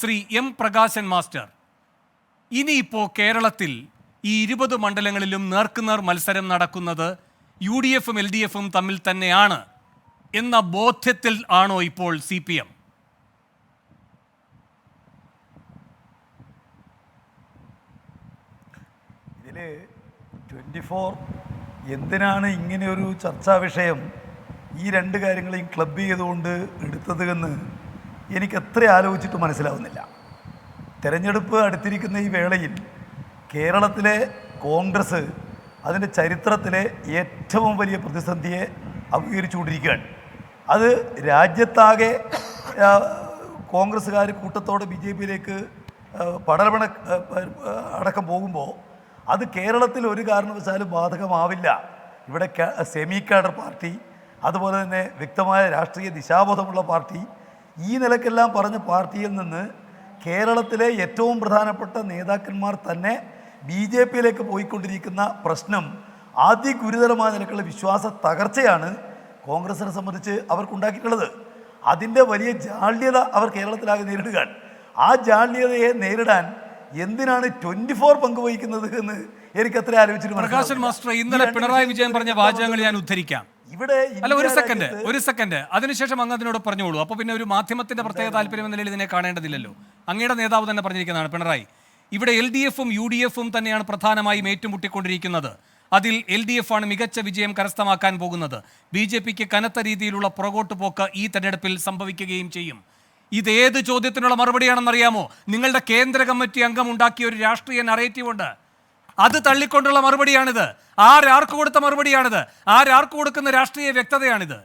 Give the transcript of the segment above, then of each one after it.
Shri M Prakashan master, ഇനിയിപ്പോൾ കേരളത്തിൽ ഈ 20 മണ്ഡലങ്ങളിലും നേർക്കുനേർ മത്സരം നടക്കുന്നത് UDF-ഉം LDF-ഉം തമ്മിൽ തന്നെയാണ് എന്ന ബോധ്യത്തിൽ ആണോ ഇപ്പോൾ CPM? ഇതിൽ 24 എന്തിനാണ് ഇങ്ങനെ ഒരു ചർച്ചാ വിഷയം ഈ രണ്ട് കാര്യങ്ങളെയും ക്ലബ് ചെയ്തുകൊണ്ട് എടുത്തത് എന്ന് എനിക്ക് എത്ര ആലോചിച്ചിട്ട് മനസ്സിലാവുന്നില്ല. തെരഞ്ഞെടുപ്പ് അടുത്തിരിക്കുന്ന ഈ വേളയിൽ കേരളത്തിലെ കോൺഗ്രസ് അതിൻ്റെ ചരിത്രത്തിലെ ഏറ്റവും വലിയ പ്രതിസന്ധിയെ അഭിമുഖീകരിച്ചുകൊണ്ടിരിക്കുകയാണ്. അത് രാജ്യത്താകെ കോൺഗ്രസ്സുകാർ കൂട്ടത്തോടെ BJP-യിലേക്ക് പടലമണ അടക്കം പോകുമ്പോൾ അത് കേരളത്തിൽ ഒരു കാരണവശാലും ബാധകമാവില്ല. ഇവിടെ സെമി കാഡർ പാർട്ടി, അതുപോലെ തന്നെ വ്യക്തമായ രാഷ്ട്രീയ ദിശാബോധമുള്ള പാർട്ടി, ഈ നിലക്കെല്ലാം പറഞ്ഞ പാർട്ടിയിൽ നിന്ന് കേരളത്തിലെ ഏറ്റവും പ്രധാനപ്പെട്ട നേതാക്കന്മാർ തന്നെ BJP-യിലേക്ക് പോയിക്കൊണ്ടിരിക്കുന്ന പ്രശ്നം അതിഗുരുതരമായ നിലക്കുള്ള വിശ്വാസ തകർച്ചയാണ് കോൺഗ്രസിനെ സംബന്ധിച്ച് അവർക്കുണ്ടാക്കിയിട്ടുള്ളത്. അതിൻ്റെ വലിയ ജാള്യത അവർ കേരളത്തിലാകെ നേരിടുകയാണ്. ആ ജാള്യതയെ നേരിടാൻ എന്തിനാണ് 24 പങ്കുവഹിക്കുന്നത് എന്ന് എനിക്ക് അത്ര ആലോചിച്ചിട്ട് പ്രകാശൻ മാസ്റ്റർ, ഇന്നലെ പിണറായി വിജയൻ പറഞ്ഞ വാചകങ്ങൾ ഞാൻ ഉദ്ധരിക്കാം. ഇവിടെ അല്ല, ഒരു സെക്കൻഡ് അതിനുശേഷം അങ്ങ് അതിനോട് പറഞ്ഞോളൂ. അപ്പോൾ പിന്നെ ഒരു മാധ്യമത്തിന്റെ പ്രത്യേക താല്പര്യം എന്ന നിലയിൽ ഇതിനെ കാണേണ്ടതില്ലല്ലോ. അങ്ങയുടെ നേതാവ് തന്നെ പറഞ്ഞിരിക്കുന്നതാണ് പിണറായി, ഇവിടെ LDF-ഉം UDF-ഉം തന്നെയാണ് പ്രധാനമായും ഏറ്റുമുട്ടിക്കൊണ്ടിരിക്കുന്നത്. അതിൽ LDF ആണ് മികച്ച വിജയം കരസ്ഥമാക്കാൻ പോകുന്നത്. BJP-ക്ക് കനത്ത രീതിയിലുള്ള പുറകോട്ട് പോക്ക് ഈ തെരഞ്ഞെടുപ്പിൽ സംഭവിക്കുകയും ചെയ്യും. ഇതേത് ചോദ്യത്തിനുള്ള മറുപടിയാണെന്നറിയാമോ? നിങ്ങളുടെ കേന്ദ്ര കമ്മിറ്റി അംഗം ഉണ്ടാക്കിയ ഒരു രാഷ്ട്രീയ നറേറ്റീവ് ഉണ്ട്, അത് തള്ളിക്കൊണ്ടുള്ള മറുപടിയാണിത്. ആർക്ക് കൊടുത്ത മറുപടിയാണിത്? ആർക്ക് കൊടുക്കുന്ന രാഷ്ട്രീയ വ്യക്തതയാണിത്?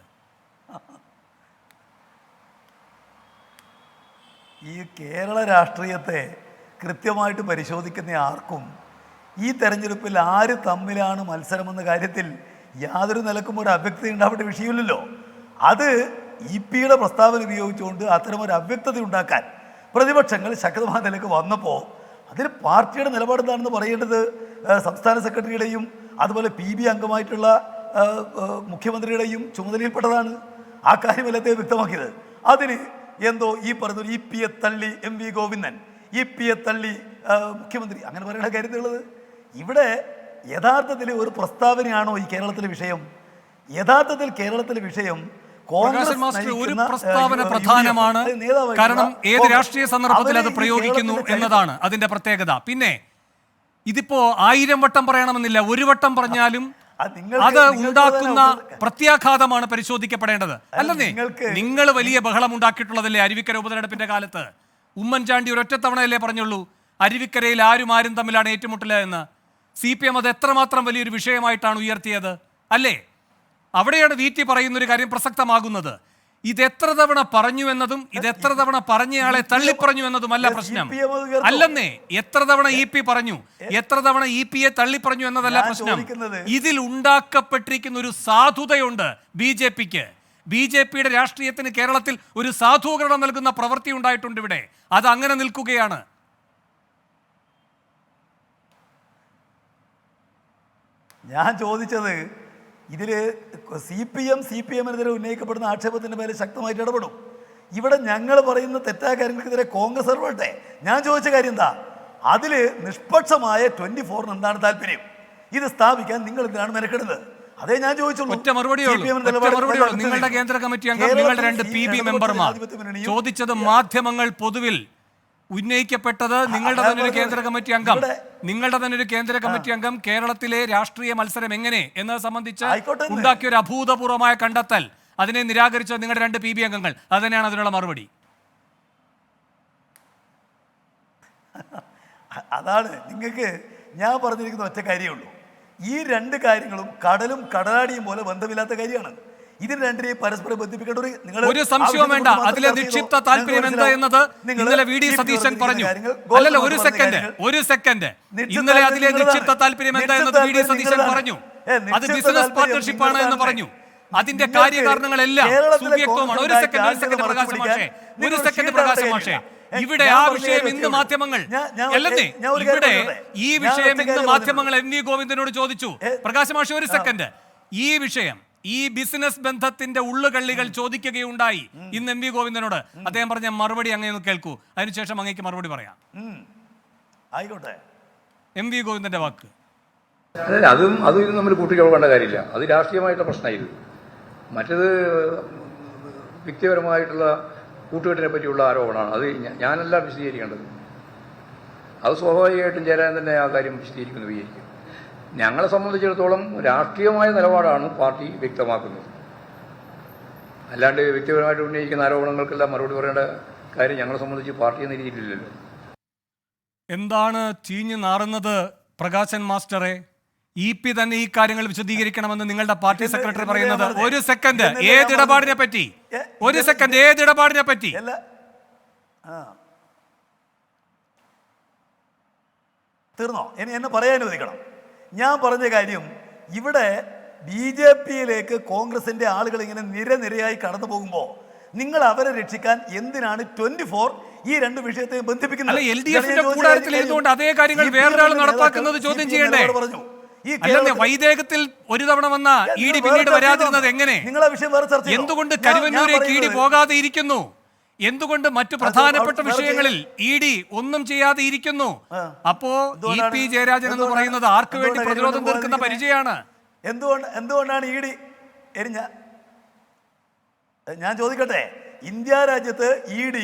ഈ കേരള രാഷ്ട്രീയത്തെ കൃത്യമായിട്ട് പരിശോധിക്കുന്ന ആർക്കും ഈ തെരഞ്ഞെടുപ്പിൽ ആര് തമ്മിലാണ് മത്സരമെന്ന കാര്യത്തിൽ യാതൊരു നിലക്കും ഒരു അവ്യക്തത ഉണ്ടാവേണ്ട വിഷയമില്ലല്ലോ. അത് EP-യുടെ പ്രസ്താവന ഉപയോഗിച്ചുകൊണ്ട് അത്തരമൊരു അവ്യക്തത ഉണ്ടാക്കാൻ പ്രതിപക്ഷങ്ങൾ ശക്തമായ നിലക്ക് വന്നപ്പോൾ അതിന് പാർട്ടിയുടെ നിലപാടെന്താണെന്ന് പറയേണ്ടത് സംസ്ഥാന സെക്രട്ടറിയുടെയും അതുപോലെ PB അംഗമായിട്ടുള്ള മുഖ്യമന്ത്രിയുടെയും ചുമതലയിൽപ്പെട്ടതാണ്. ആ കാര്യമല്ലത്തെ വ്യക്തമാക്കിയത്. അതിന് എന്തോ ഈ പറഞ്ഞ EP-യെ തള്ളി MV ഗോവിന്ദൻ, EP-യെ തള്ളി മുഖ്യമന്ത്രി, അങ്ങനെ പറയുന്ന കാര്യത്തിലുള്ളത്. ഇവിടെ യഥാർത്ഥത്തിൽ ഒരു പ്രസ്താവനയാണോ ഈ കേരളത്തിലെ വിഷയം? യഥാർത്ഥത്തിൽ കേരളത്തിലെ വിഷയം ഒരു പ്രസ്താവന പ്രധാനമാണ്, കാരണം ഏത് രാഷ്ട്രീയ സന്ദർഭത്തിൽ അത് പ്രയോഗിക്കുന്നു എന്നതാണ് അതിന്റെ പ്രത്യേകത. പിന്നെ ഇതിപ്പോ 1000 വട്ടം പറയണമെന്നില്ല, ഒരു വട്ടം പറഞ്ഞാലും അത് ഉണ്ടാക്കുന്ന പ്രത്യാഘാതമാണ് പരിശോധിക്കപ്പെടേണ്ടത്. അല്ലെന്നേ, നിങ്ങൾ വലിയ ബഹളം ഉണ്ടാക്കിയിട്ടുള്ളതല്ലേ അരുവിക്കര ഉപതെരഞ്ഞെടുപ്പിന്റെ കാലത്ത്? ഉമ്മൻചാണ്ടി ഒരൊറ്റത്തവണയല്ലേ പറഞ്ഞുള്ളൂ അരുവിക്കരയിൽ ആരും തമ്മിലാണ് ഏറ്റുമുട്ടൽ എന്ന്? CPM അത് എത്രമാത്രം വലിയൊരു വിഷയമായിട്ടാണ് ഉയർത്തിയത് അല്ലേ? അവിടെയാണ് VT പറയുന്നൊരു കാര്യം പ്രസക്തമാകുന്നത്. ഇതെത്ര തവണ പറഞ്ഞു എന്നതും ഇതെത്ര തവണ പറഞ്ഞയാളെ തള്ളിപ്പറഞ്ഞു എന്നതുമല്ല പ്രശ്നം. അല്ലെന്നേ, എത്ര തവണ EP പറഞ്ഞു, എത്ര തവണ EP-യെ തള്ളിപ്പറഞ്ഞു എന്നതല്ല പ്രശ്നം. ഇതിൽ ഉണ്ടാക്കപ്പെട്ടിരിക്കുന്ന ഒരു സാധുതയുണ്ട് BJP-ക്ക്. BJP-യുടെ രാഷ്ട്രീയത്തിന് കേരളത്തിൽ ഒരു സാധൂകരണം നൽകുന്ന പ്രവൃത്തി ഉണ്ടായിട്ടുണ്ട് ഇവിടെ. അത് അങ്ങനെ നിൽക്കുകയാണ്. ഞാൻ ചോദിച്ചത് ഇതിൽ CPM-നെതിരെ ഉന്നയിക്കപ്പെടുന്ന ആക്ഷേപത്തിൻ്റെ പേരിൽ ശക്തമായിട്ട് ഇടപെടും. ഇവിടെ ഞങ്ങൾ പറയുന്ന തെറ്റായ കാര്യങ്ങൾക്കെതിരെ കോൺഗ്രസ് ഇടപെടട്ടെ. ഞാൻ ചോദിച്ച കാര്യം എന്താ? അതിൽ നിഷ്പക്ഷമായ 24-ന് എന്താണ് താല്പര്യം? ഇത് സ്ഥാപിക്കാൻ നിങ്ങൾ എന്തിനാണ് മെനക്കെടുന്നത്? അതേ ഞാൻ ചോദിച്ചുള്ളൂ. നിങ്ങളുടെ കേന്ദ്ര കമ്മിറ്റി അംഗം, നിങ്ങളുടെ 2 PB മെമ്പർമാർ ചോദിച്ചത് മാധ്യമങ്ങൾ പൊതുവിൽ ഉന്നയിക്കപ്പെട്ടത് നിങ്ങളുടെ തന്നെ ഒരു കേന്ദ്ര കമ്മിറ്റി അംഗം കേരളത്തിലെ രാഷ്ട്രീയ മത്സരം എങ്ങനെ എന്നത് സംബന്ധിച്ച് ഉണ്ടാക്കിയ ഒരു അഭൂതപൂർവമായ കണ്ടെത്തൽ, അതിനെ നിരാകരിച്ച നിങ്ങളുടെ 2 PB അംഗങ്ങൾ. അത് തന്നെയാണ് അതിനുള്ള മറുപടി. അതാണ് നിങ്ങൾക്ക് ഞാൻ പറഞ്ഞിരിക്കുന്ന ഒറ്റ കാര്യമുള്ളൂ. ഈ 2 കാര്യങ്ങളും കടലും കടലാടിയും പോലെ ബന്ധമില്ലാത്ത കാര്യമാണ്. ഇതിന് രണ്ടിനെയും പരസ്പരം ബന്ധിപ്പിക്കേണ്ട ഒരു സംശയവും വേണ്ട. അതിലെ നിക്ഷിപ്ത താല്പര്യം എന്താ എന്നത് ഇന്നലെ VD സതീശൻ പറഞ്ഞു. അല്ലല്ല, ഒരു സെക്കൻഡ് ഇന്നലെ അതിലെ നിക്ഷിപ്ത താല്പര്യം എന്താ എന്നത് VD സതീശൻ പറഞ്ഞു. അത് ബിസിനസ് പാർട്ണർഷിപ്പാണ് എന്ന് പറഞ്ഞു. അതിന്റെ കാര്യകാരണങ്ങളെല്ലാം സുവ്യക്തവുമാണ്. ഒരു സെക്കൻഡ് പ്രകാശ മാഷേ, ഇവിടെ ആ വിഷയം ഇന്ന് മാധ്യമങ്ങൾ അല്ലെന്നേ, ഇവിടെ ഈ വിഷയം ഇന്ന് മാധ്യമങ്ങൾ MV ഗോവിന്ദനോട് ചോദിച്ചു. പ്രകാശ് മാഷേ, ഒരു സെക്കൻഡ്, ഈ വിഷയം ഈ ബിസിനസ് ബന്ധത്തിന്റെ ഉള്ളുകള്ളികൾ ചോദിക്കുകയുണ്ടായി ഇന്ന് എം വി ഗോവിന്ദനോട്. അദ്ദേഹം പറഞ്ഞ മറുപടി അങ്ങനെയൊന്ന് കേൾക്കൂ, അതിനുശേഷം അങ്ങേക്ക് മറുപടി പറയാം. ആയിക്കോട്ടെ. എം വി ഗോവിന്ദന്റെ വാക്ക്. അതും ഇതും നമ്മൾ കൂട്ടിക്കൊള്ളേണ്ട കാര്യമില്ല. അത് രാഷ്ട്രീയമായിട്ടുള്ള പ്രശ്നമായിരുന്നു. മറ്റേത് വ്യക്തിപരമായിട്ടുള്ള കൂട്ടുകെട്ടിനെ പറ്റിയുള്ള ആരോപണമാണ്. അത് ഞാനല്ല വിശദീകരിക്കേണ്ടത്. അത് സ്വാഭാവികമായിട്ടും ചേരാൻ തന്നെ ആ കാര്യം വിശദീകരിക്കുന്നു വിചാരിക്കും. ഞങ്ങളെ സംബന്ധിച്ചിടത്തോളം രാഷ്ട്രീയമായ നിലപാടാണ് പാർട്ടി വ്യക്തമാക്കുന്നത്. അല്ലാണ്ട് വ്യക്തിപരമായിട്ട് ഉന്നയിക്കുന്ന ആരോപണങ്ങൾക്കെല്ലാം മറുപടി പറയേണ്ട കാര്യം ഞങ്ങളെ സംബന്ധിച്ച് പാർട്ടി എന്ന രീതിയിലില്ലല്ലോ. എന്താണ് ചീഞ്ഞു നാറുന്നത് പ്രകാശൻ മാസ്റ്ററെ? EP തന്നെ ഈ കാര്യങ്ങൾ വിശദീകരിക്കണമെന്ന് നിങ്ങളുടെ പാർട്ടി സെക്രട്ടറി പറയുന്നത്. ഒരു സെക്കൻഡ്, ഏതിടപാടിനെ പറ്റി? ഒരു സെക്കൻഡ്, ഏതിടപാടിനെ പറ്റി? തീർന്നോ? എന്നെ പറയാൻ അനുവദിക്കണം. ഞാൻ പറഞ്ഞ കാര്യം, ഇവിടെ BJP-യിലേക്ക് കോൺഗ്രസിന്റെ ആളുകൾ ഇങ്ങനെ നിരനിരയായി കടന്നു പോകുമ്പോൾ നിങ്ങൾ അവരെ രക്ഷിക്കാൻ എന്തിനാണ് 24 ഈ രണ്ട് വിഷയത്തെ ബന്ധിപ്പിക്കുന്നത്? അതേ കാര്യങ്ങൾ വേറൊരാൾ നടപ്പാക്കുന്നത് ചോദ്യം ചെയ്യണ്ടേ? വൈദേഹത്തിൽ ഒരു തവണ വന്ന ED പിന്നീട് വരാതിരുന്നത് എങ്ങനെ? എന്തുകൊണ്ട് കരുവന്നൂരേക്ക് ED പോകാതെ ഇരിക്കുന്നു? എന്തുകൊണ്ട് മറ്റു പ്രധാനപ്പെട്ട വിഷയങ്ങളിൽ ED ഒന്നും ചെയ്യാതെ ഇരിക്കുന്നു? അപ്പോ EP ജയരാജൻ എന്ന് പറയുന്നത് ആർക്ക് വേണ്ടി പ്രതിരോധം തീർക്കുന്ന പരിചയമാണ്. എന്തുകൊണ്ടാണ് ED ഞാൻ ചോദിക്കട്ടെ, ഇന്ത്യ രാജ്യത്ത് ED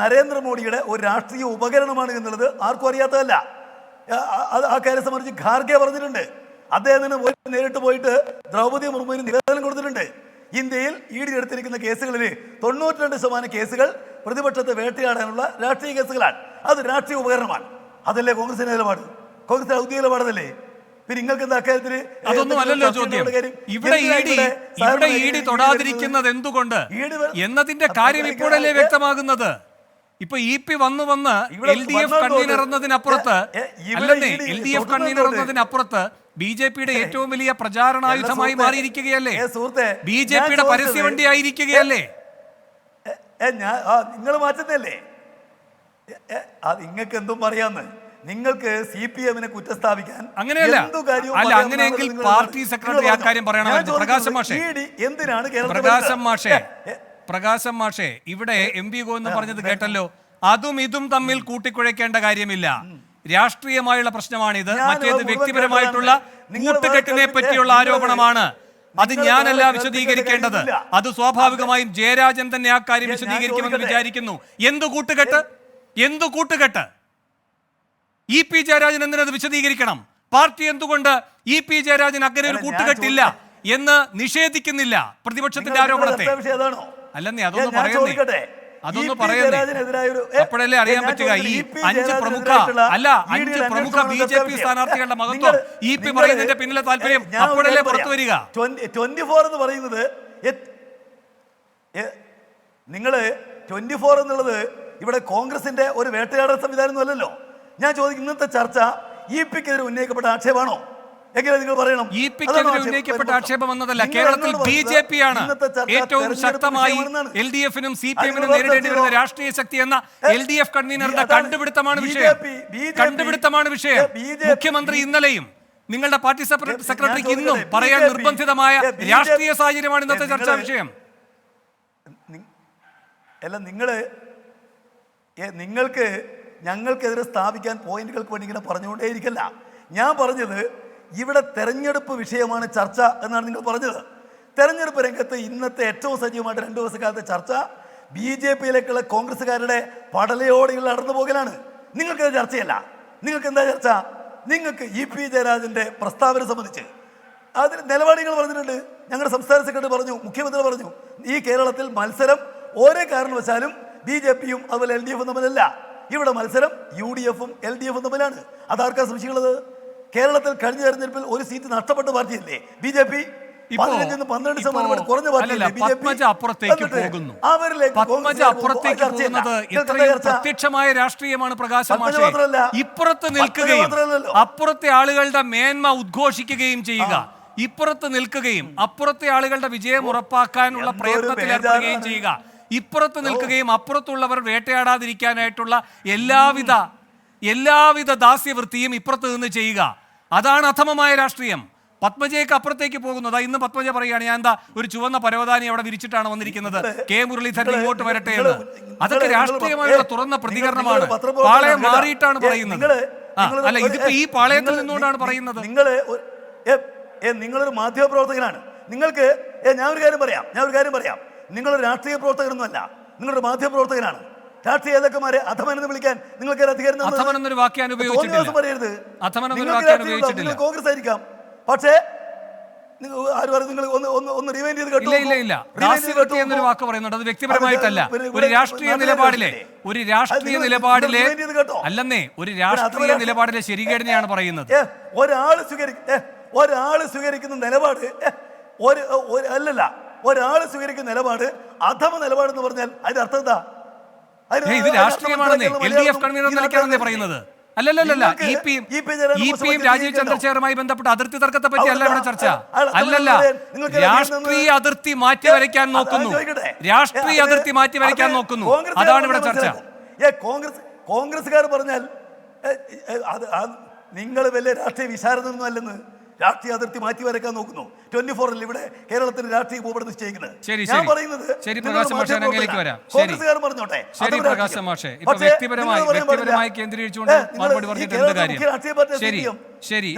നരേന്ദ്രമോദിയുടെ ഒരു രാഷ്ട്രീയ ഉപകരണമാണ് എന്നുള്ളത് ആർക്കും അറിയാത്തതല്ല. ആ കാര്യം സംബന്ധിച്ച് ഖാർഗെ പറഞ്ഞിട്ടുണ്ട്. അദ്ദേഹത്തിന് നേരിട്ട് പോയിട്ട് ദ്രൗപദി മുർമുവിന് നിവേദനം കൊടുത്തിട്ടുണ്ട്. ഇന്ത്യയിൽ ED എടുത്തിരിക്കുന്ന കേസുകളിൽ 92% കേസുകൾ പ്രതിപക്ഷത്തെ വേട്ടയാടാനുള്ള രാഷ്ട്രീയ കേസുകളാണ്. അത് രാഷ്ട്രീയ ഉപകരണമാണ്. അതല്ലേ കോൺഗ്രസിന്റെ നിലപാട്? കോൺഗ്രസിന്റെ ഔദ്യോഗിക നിലപാടല്ലേ? പിന്നെ നിങ്ങൾക്ക് എന്താ അക്കാര്യത്തിൽ? അതൊന്നും അല്ലല്ലോ ചോദ്യം. ഇവിടെ ED തൊടാതിരിക്കുന്നത് എന്തുകൊണ്ട് എന്നതിന്റെ കാര്യം ഇപ്പോഴല്ലേ വ്യക്തമാകുന്നത്. ഇപ്പൊ EP വന്ന് LDF കൺവീനർ എന്നതിനപ്പുറത്ത് LDF കൺവീനർ എന്നതിനപ്പുറത്ത് BJP-യുടെ ഏറ്റവും വലിയ പ്രചാരണായുധമായി മാറിയിരിക്കുകയല്ലേ? BJP-യുടെ പരസ്യവണ്ടി ആയിരിക്കുകയല്ലേ? നിങ്ങൾ മാറ്റുന്നല്ലേ? നിങ്ങൾക്ക് എന്തും പറയാന്ന്. നിങ്ങൾക്ക് CPM-നെ കുറ്റസ്ഥാപിക്കാൻ അങ്ങനെയല്ല. അല്ല, അങ്ങനെയെങ്കിൽ പാർട്ടി സെക്രട്ടറി ആ കാര്യം പറയണമായിരുന്നു. പ്രകാശം മാഷേ ഇവിടെ MV ഗോവിന്ദൻ പറഞ്ഞത് കേട്ടല്ലോ. അതും ഇതും തമ്മിൽ കൂട്ടിക്കുഴയ്ക്കേണ്ട കാര്യമില്ല. രാഷ്ട്രീയമായുള്ള പ്രശ്നമാണിത്. മറ്റേത് വ്യക്തിപരമായിട്ടുള്ള കൂട്ടുകെട്ടിനെ പറ്റിയുള്ള ആരോപണമാണ്. അത് ഞാനല്ല വിശദീകരിക്കേണ്ടത്. അത് സ്വാഭാവികമായും ജയരാജൻ തന്നെ ആ കാര്യം വിശദീകരിക്കുമെന്ന് വിചാരിക്കുന്നു. എന്തു കൂട്ടുകെട്ട്? EP ജയരാജൻ എന്തിനത് വിശദീകരിക്കണം? പാർട്ടി എന്തുകൊണ്ട് EP ജയരാജൻ അങ്ങനെ ഒരു കൂട്ടുകെട്ടില്ല എന്ന് നിഷേധിക്കുന്നില്ല പ്രതിപക്ഷത്തിന്റെ ആരോപണത്തെ? അല്ലെന്നേ, അതൊന്ന് പറയുന്നേ. അപ്പോഴല്ലേ അറിയാൻ പറ്റുക ഈ 5 പ്രമുഖ BJP സ്ഥാനാർത്ഥികളുടെ മഹത്വം. EP പറയുന്നതിന്റെ പിന്നിലെ താല്പര്യം അപ്പോഴല്ലേ പുറത്തു വരിക. 24 എന്ന് പറയുന്നത്, നിങ്ങള് 24 എന്നുള്ളത് ഇവിടെ കോൺഗ്രസിന്റെ ഒരു വേട്ടയാടൽ സംവിധാനം അല്ലല്ലോ. ഞാൻ ചോദിക്കും, ഇന്നത്തെ ചർച്ച EP-ക്കെതിരെ ഉന്നയിക്കപ്പെട്ട ആക്ഷേപമാണോ? എങ്ങനെ നിങ്ങൾ പറയണം? EP-ക്കെതിരെ ഉന്നയിക്കപ്പെട്ട ആക്ഷേപം എന്നതല്ല. കേരളത്തിൽ BJP-യാണ് ഏറ്റവും ശക്തമായി LDF-നും CPM-നും നേരിടേണ്ടി വരുന്ന രാഷ്ട്രീയ ശക്തി എന്ന LDF കൺവീനറുടെ കണ്ടുപിടുത്തമാണ് വിഷയം. മുഖ്യമന്ത്രി ഇന്നലെയും നിങ്ങളുടെ പാർട്ടി സെക്രട്ടറിക്ക് ഇന്നും പറയാൻ നിർബന്ധിതമായ രാഷ്ട്രീയ സാഹചര്യമാണ് ഇന്നത്തെ ചർച്ചാ വിഷയം. അല്ല, നിങ്ങൾക്ക് ഞങ്ങൾക്കെതിരെ സ്ഥാപിക്കാൻ പോയിന്റുകൾക്ക് വേണ്ടി ഇങ്ങനെ പറഞ്ഞുകൊണ്ടേയിരിക്കല്ല. ഞാൻ പറഞ്ഞത് ഇവിടെ തെരഞ്ഞെടുപ്പ് വിഷയമാണ് ചർച്ച എന്നാണ് നിങ്ങൾ പറഞ്ഞത്. തെരഞ്ഞെടുപ്പ് രംഗത്ത് ഇന്നത്തെ ഏറ്റവും സജീവമായിട്ട് 2 ദിവസക്കാലത്തെ ചർച്ച BJP-യിലേക്കുള്ള കോൺഗ്രസ്സുകാരുടെ പടലയോടികൾ നടന്നു പോകലാണ്. നിങ്ങൾക്കത് ചർച്ചയല്ല. നിങ്ങൾക്ക് എന്താ ചർച്ച? നിങ്ങൾക്ക് EP ജയരാജന്റെ പ്രസ്താവന സംബന്ധിച്ച് അതിൽ നിലപാടുകൾ പറഞ്ഞിട്ടുണ്ട്. ഞങ്ങളുടെ സംസ്ഥാന സെക്രട്ടറി പറഞ്ഞു, മുഖ്യമന്ത്രി പറഞ്ഞു, ഈ കേരളത്തിൽ മത്സരം ഓരോ കാരണവശാലും BJP-യും അതുപോലെ LDF-ഉം തമ്മിലല്ല. ഇവിടെ മത്സരം UDF-ഉം LDF-ഉം തമ്മിലാണ്. അതാർക്കാ സംശയമുള്ളത്? കേരളത്തിൽ കഴിഞ്ഞ തെരഞ്ഞെടുപ്പിൽ ഒരു സീറ്റ് നഷ്ടപ്പെട്ട പാർട്ടിയല്ലേ BJP? 15-12% കുറഞ്ഞ പാർട്ടിയല്ലേ BJP? പ്രത്യക്ഷമായ രാഷ്ട്രീയമാണ് പ്രകാശം മാഷേ. ഇപ്പുറത്ത് നിൽക്കുകയും അപ്പുറത്തെ ആളുകളുടെ മേന്മ ഉദ്ഘോഷിക്കുകയും ചെയ്യുക, ഇപ്പുറത്ത് നിൽക്കുകയും അപ്പുറത്തെ ആളുകളുടെ വിജയം ഉറപ്പാക്കാനുള്ള പ്രയത്നത്തിൽ ഏർപ്പെടുകയും ചെയ്യുക, ഇപ്പുറത്ത് നിൽക്കുകയും അപ്പുറത്തുള്ളവർ വേട്ടയാടാതിരിക്കാനായിട്ടുള്ള എല്ലാവിധ ദാസ്യവൃത്തിയും ഇപ്പുറത്ത് നിന്ന് ചെയ്യുക. അതാണ് അധമമായ രാഷ്ട്രീയം. പത്മജയ്ക്ക് അപ്പുറത്തേക്ക് പോകുന്നത്. ഇന്ന് പത്മജ പറയുകയാണ് ഞാൻ എന്താ ഒരു ചുവന്ന പരവതാനി അവിടെ വിരിച്ചിട്ടാണ് വന്നിരിക്കുന്നത്, കെ മുരളീധരൻ ഇങ്ങോട്ട് വരട്ടെ എന്ന്. അതൊക്കെ രാഷ്ട്രീയമായുള്ള തുറന്ന പ്രതികരണമാണ്. പാളയം മാറിയിട്ടാണ് പറയുന്നത്. അല്ല, ഇതിപ്പോ ഈ പാളയത്തിൽ നിന്നുകൊണ്ടാണ് പറയുന്നത്. നിങ്ങളൊരു മാധ്യമപ്രവർത്തകനാണ്. നിങ്ങൾക്ക് ഞാൻ ഒരു കാര്യം പറയാം. നിങ്ങളൊരു രാഷ്ട്രീയ പ്രവർത്തകനൊന്നുമല്ല, നിങ്ങളൊരു മാധ്യമപ്രവർത്തകനാണ്. രാഷ്ട്രീയ നേതാക്കന്മാരെ അധമനെന്ന് വിളിക്കാൻ നിങ്ങൾക്ക് അധികാരം ഉപയോഗിച്ചിട്ടില്ല. കോൺഗ്രസ് ആയിരിക്കാം, പക്ഷേ നിങ്ങൾ ഒന്ന് റിവൈൻഡ് ചെയ്ത് കേട്ടോ. ഇല്ല, ദാസ്യവൃത്തി എന്നൊരു വാക്ക് പറയുന്നുണ്ട്. അത് വ്യക്തിപരമായിട്ടല്ല, ഒരു രാഷ്ട്രീയ നിലപാടിലെ അല്ലെന്നേ, ഒരു രാഷ്ട്രീയ നിലപാടിലെ ശരികേടിനെയാണ് പറയുന്നത്. ഒരാള് സ്വീകരിക്കുന്ന നിലപാട് ഒരാള് സ്വീകരിക്കുന്ന നിലപാട് അധമ നിലപാടെന്ന് പറഞ്ഞാൽ അതിന്റെ അർത്ഥം എന്താ? ഇത് രാഷ്ട്രീയമാണെന്നേ. LDF കൺവീനർ നിലയ്ക്കാണെന്നേ പറയുന്നത്. അല്ലല്ല, ഇപിയും രാജീവ് ചന്ദ്രശേഖറുമായി ബന്ധപ്പെട്ട അതിർത്തി തർക്കത്തെ പറ്റി അല്ല ഇവിടെ ചർച്ച. അല്ലല്ല, രാഷ്ട്രീയ അതിർത്തി മാറ്റിവരയ്ക്കാൻ നോക്കുന്നു. അതാണ് ഇവിടെ ചർച്ച. കോൺഗ്രസ്സുകാർ പറഞ്ഞാൽ നിങ്ങൾ വലിയ രാഷ്ട്രീയ വിശാരദൊന്നും അല്ലെന്ന്. രാഷ്ട്രീയ അതിർത്തി മാറ്റി വരയ്ക്കാൻ നോക്കുന്നു. 24 ഇവിടെ കേരളത്തിന് രാഷ്ട്രീയ ഭൂപടം നിശ്ചയിക്കുന്നത്. ഞാൻ പറയുന്നത് കോൺഗ്രസ്സുകാർ പറഞ്ഞോട്ടെ. വ്യക്തിപരമായി കേന്ദ്രീകരിച്ചുകൊണ്ട് മറുപടി പറഞ്ഞിട്ട് എന്ത് കാര്യം? ശരി,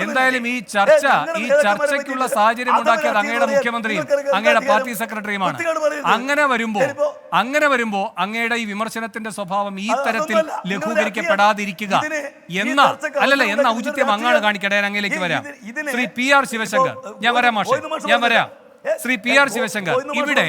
എന്തായാലും ഈ ചർച്ചയ്ക്കുള്ള സാഹചര്യം ഉണ്ടാക്കിയത് അങ്ങയുടെ മുഖ്യമന്ത്രിയും അങ്ങയുടെ പാർട്ടി സെക്രട്ടറിയുമാണ്. അങ്ങനെ വരുമ്പോ അങ്ങയുടെ ഈ വിമർശനത്തിന്റെ സ്വഭാവം ഈ തരത്തിൽ ലഘൂകരിക്കപ്പെടാതിരിക്കുക എന്ന ഔചിത്യം അങ്ങാണ് കാണിക്കട്ടെ. അങ്ങയിലേക്ക് വരാം. ശ്രീ PR ശിവശങ്കർ, ഞാൻ വരാം. ശ്രീ PR ശിവശങ്കർ, ഇവിടെ